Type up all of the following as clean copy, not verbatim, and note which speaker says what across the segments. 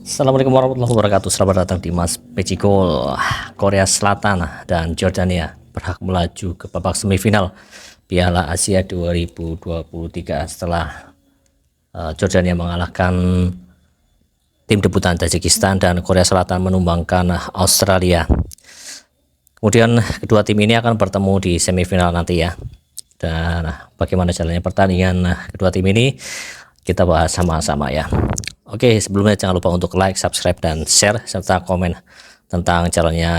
Speaker 1: Assalamualaikum warahmatullahi wabarakatuh. Selamat datang di Mas Pecikol. Korea Selatan dan Jordania berhak melaju ke babak semifinal Piala Asia 2023 setelah Jordania mengalahkan tim debutan Tajikistan dan Korea Selatan menumbangkan Australia. Kemudian kedua tim ini akan bertemu di semifinal nanti ya. Dan bagaimana jalannya pertandingan kedua tim ini kita bahas sama-sama ya. Oke, sebelumnya jangan lupa untuk like, subscribe, dan share serta komen tentang jalannya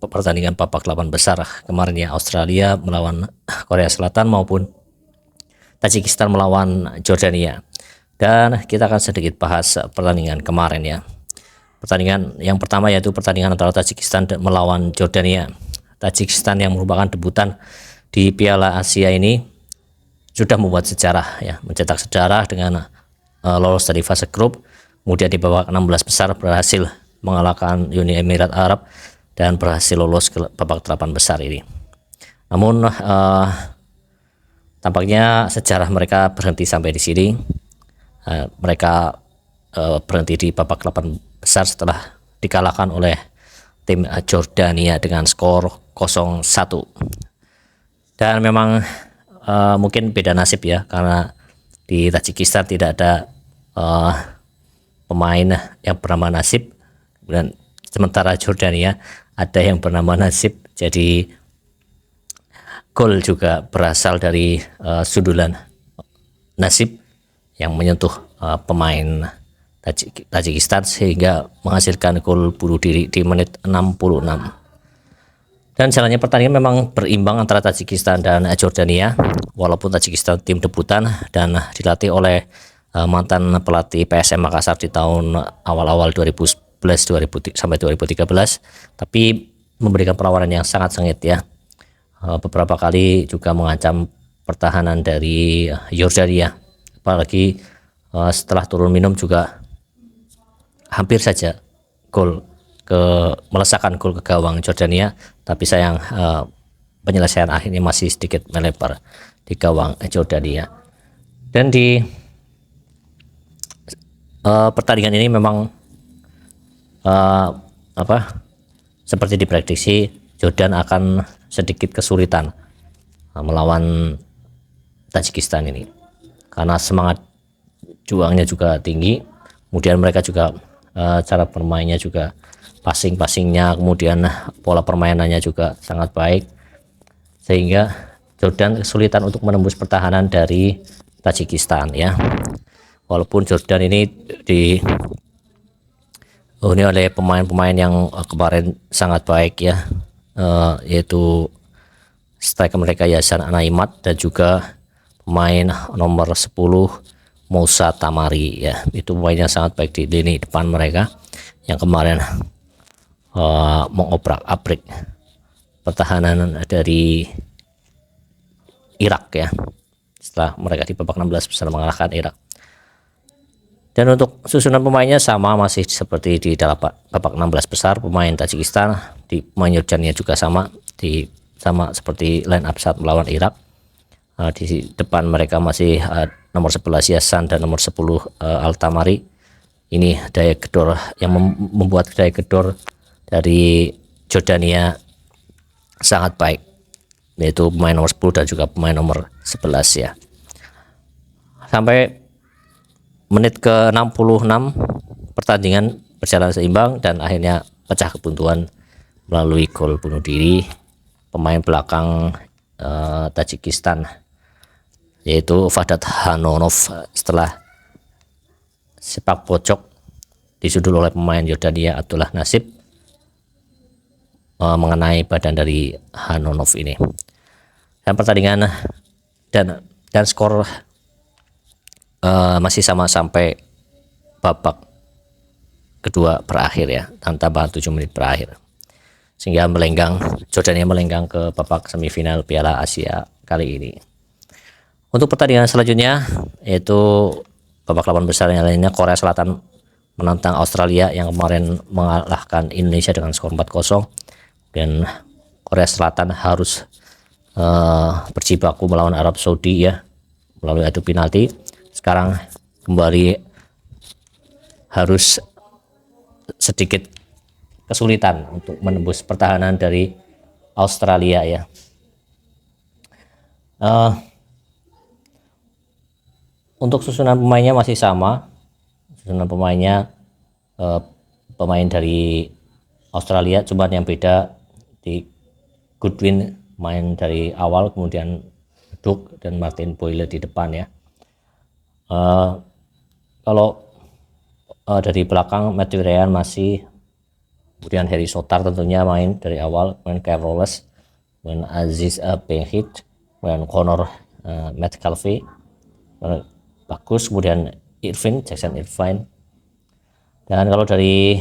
Speaker 1: pertandingan babak 8 besar kemarin ya, Australia melawan Korea Selatan maupun Tajikistan melawan Jordania. Dan kita akan sedikit bahas pertandingan kemarin ya. Pertandingan yang pertama yaitu pertandingan antara Tajikistan melawan Jordania. Tajikistan yang merupakan debutan di Piala Asia ini sudah membuat sejarah ya, mencetak sejarah dengan lolos dari fase grup, kemudian di babak 16 besar berhasil mengalahkan Uni Emirat Arab dan berhasil lolos ke babak 8 besar ini. Namun tampaknya sejarah mereka berhenti sampai di sini. Mereka berhenti di babak 8 besar setelah dikalahkan oleh tim Jordania dengan skor 0-1. Dan memang mungkin beda nasib ya, karena di Tajikistan tidak ada pemain yang bernama Nasib, dan sementara Jordania ada yang bernama Nasib. Jadi gol juga berasal dari sundulan Nasib yang menyentuh pemain Tajikistan sehingga menghasilkan gol bunuh diri di menit 66. Dan jalannya pertandingan memang berimbang antara Tajikistan dan Jordania, walaupun Tajikistan tim debutan dan dilatih oleh mantan pelatih PSM Makassar di tahun awal-awal 2011 sampai 2013, tapi memberikan perlawanan yang sangat sengit ya. Beberapa kali juga mengancam pertahanan dari Jordania, apalagi setelah turun minum juga hampir saja melesakan gol ke gawang Jordania, tapi sayang penyelesaian akhirnya masih sedikit melebar di gawang Jordania. Dan di pertandingan ini memang seperti diprediksi Jordan akan sedikit kesulitan melawan Tajikistan ini, karena semangat juangnya juga tinggi, kemudian mereka juga cara bermainnya juga passingnya, kemudian pola permainannya juga sangat baik, sehingga Jordan kesulitan untuk menembus pertahanan dari Tajikistan ya. Walaupun Jordan ini dihuni oleh pemain-pemain yang kemarin sangat baik ya, yaitu striker mereka Yasan Anaimat dan juga pemain nomor 10 Moussa Tamari ya. Itu pemain yang sangat baik di lini depan mereka yang kemarin mengobrak-abrik pertahanan dari Irak ya, setelah mereka di babak 16 besar mengalahkan Irak. Dan untuk susunan pemainnya sama, masih seperti di dalam babak 16 besar. Pemain Tajikistan di pemain Jordania juga sama seperti line up saat melawan Irak. Di depan mereka masih nomor 11 Yasan dan nomor 10 Al-Tamari. Ini daya gedor yang membuat daya gedor dari Jordania sangat baik, yaitu pemain nomor 10 dan juga pemain nomor 11 ya. Sampai menit ke-66 pertandingan berjalan seimbang dan akhirnya pecah kebuntuan melalui gol bunuh diri pemain belakang Tajikistan, yaitu Fadat Hanonov, setelah sepak pojok disundul oleh pemain Jordania Abdullah Nasib mengenai badan dari Hanonov ini. Dan pertandingan dan skor masih sama sampai babak kedua berakhir ya, dan tambahan 7 menit berakhir, sehingga Jordania melenggang ke babak semifinal Piala Asia kali ini. Untuk pertandingan selanjutnya yaitu babak 8 besar yang lainnya, Korea Selatan menantang Australia yang kemarin mengalahkan Indonesia dengan skor 4-0, dan Korea Selatan harus berjibaku melawan Arab Saudi ya melalui adu penalti. Sekarang kembali harus sedikit kesulitan untuk menembus pertahanan dari Australia ya. Untuk susunan pemainnya masih sama. Susunan pemainnya pemain dari Australia, cuman yang beda di Goodwin main dari awal, kemudian Duke dan Martin Boyle di depan ya. Kalau dari belakang Matthew Ryan masih, kemudian Harry Sotar tentunya main dari awal, main Kyle Rolles, main Aziz Benhit, main Connor Metcalfe bagus, kemudian Jackson Irvine. Dan kalau dari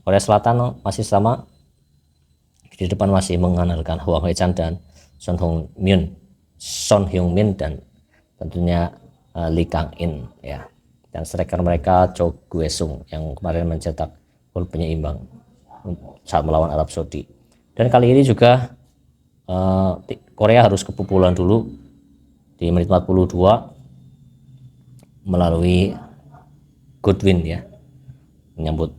Speaker 1: Korea Selatan masih sama, di depan masih mengandalkan Hwang Hye-chan dan Son Heung-min dan tentunya Lee Kang-in ya. Dan striker mereka Cho Gue-sung yang kemarin mencetak gol penyeimbang saat melawan Arab Saudi. Dan kali ini juga Korea harus kebobolan dulu di menit 42 melalui Goodwin ya, menyambut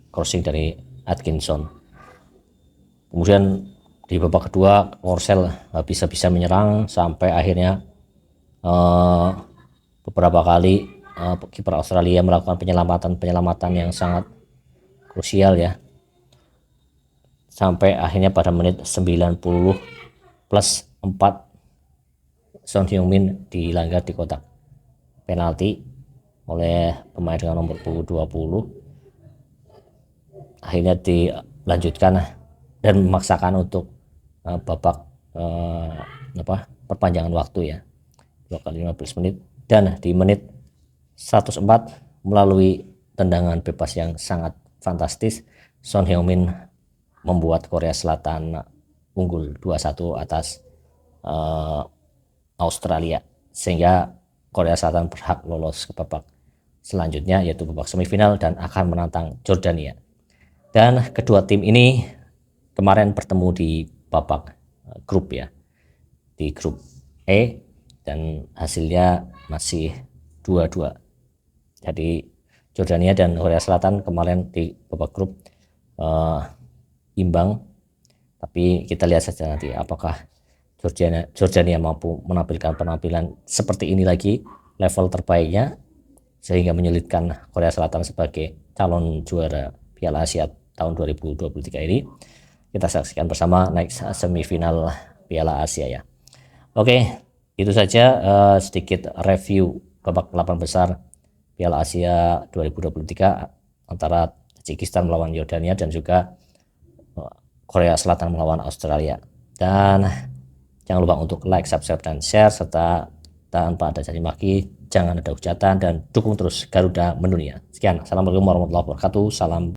Speaker 1: crossing dari Atkinson. Kemudian di babak kedua Korsel bisa menyerang sampai akhirnya beberapa kali kiper Australia melakukan penyelamatan yang sangat krusial ya, sampai akhirnya pada menit 90 plus 4 Son Heung-min dilanggar di kotak penalti oleh pemain dengan nomor punggung 20. Akhirnya dilanjutkan dan memaksakan untuk babak perpanjangan waktu ya, 2 kali 15 menit. Dan di menit 104 melalui tendangan bebas yang sangat fantastis, Son Heung-min membuat Korea Selatan unggul 2-1 atas Australia, sehingga Korea Selatan berhak lolos ke babak selanjutnya, yaitu babak semifinal dan akan menantang Jordania. Dan kedua tim ini kemarin bertemu di babak grup ya, di grup E, dan hasilnya masih 2-2. Jadi Jordania dan Korea Selatan kemarin di babak grup imbang, tapi kita lihat saja nanti apakah Jordania mampu menampilkan penampilan seperti ini lagi, level terbaiknya, sehingga menyulitkan Korea Selatan sebagai calon juara Piala Asia tahun 2023 ini. Kita saksikan bersama next semifinal Piala Asia ya. Oke, itu saja sedikit review babak 8 besar Piala Asia 2023 antara Tajikistan melawan Yordania dan juga Korea Selatan melawan Australia. Dan jangan lupa untuk like, subscribe, dan share, serta tanpa ada caci maki, jangan ada hujatan, dan dukung terus Garuda mendunia. Sekian, assalamualaikum warahmatullahi wabarakatuh. Salam